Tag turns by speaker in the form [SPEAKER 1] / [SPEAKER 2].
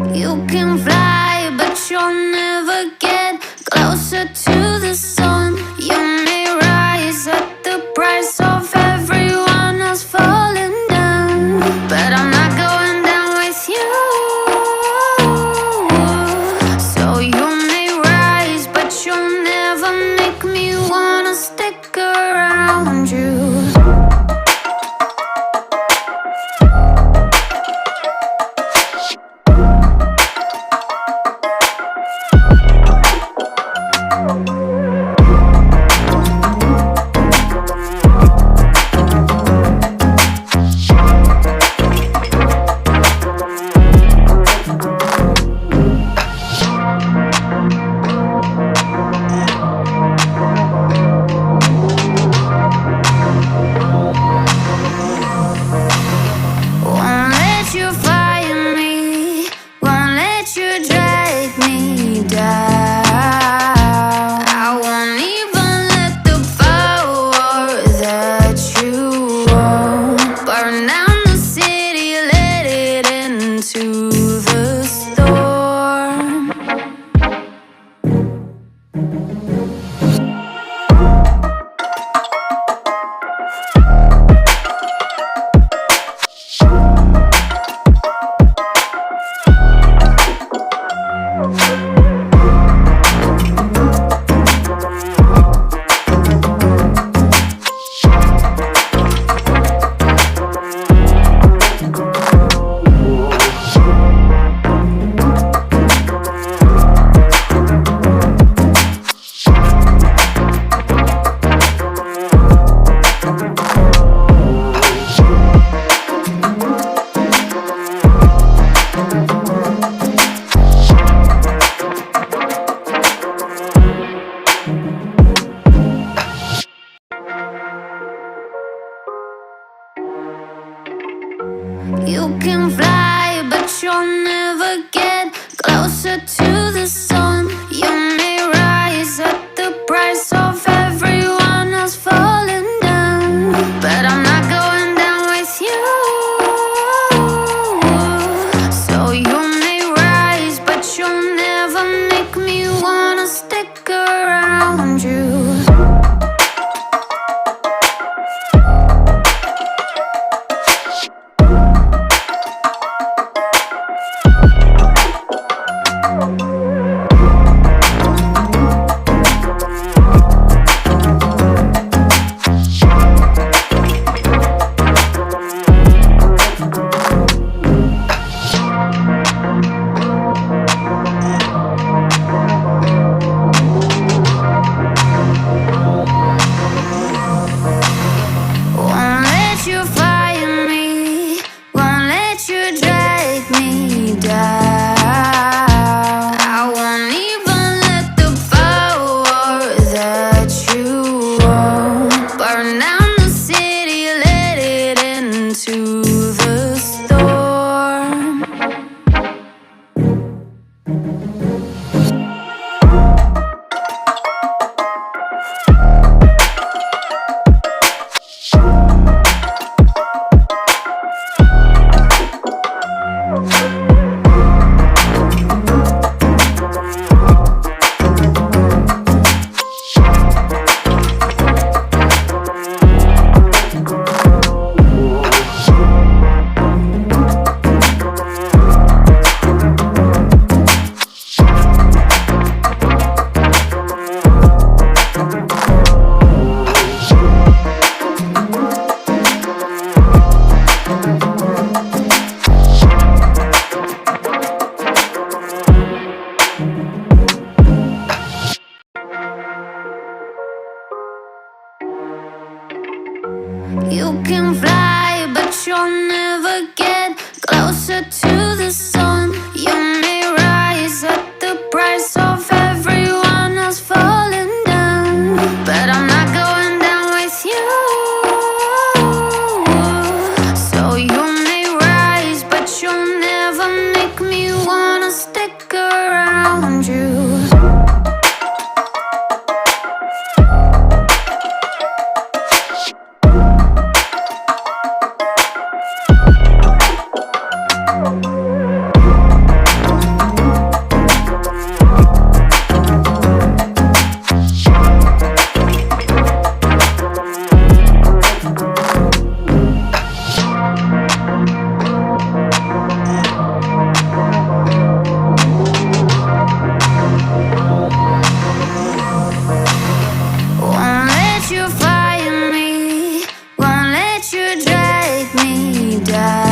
[SPEAKER 1] You can fly, but you'll never get closer to the sun. You may rise at the price of everyone else falling down, but I'm not going down with you. So you may rise, but you'll never make me wanna stick around you. You can fly, but you'll never get closer to the sun. You may rise at the price of everyone else falling down, but I'm not going down with you. So you may rise, but you'll never make me wanna stick around you. You can fly, but you'll never get closer to the sun. You may rise at the price of everyone else falling down, but I'm not going down with you. So you may rise, but you'll never make me wanna stick around you. die.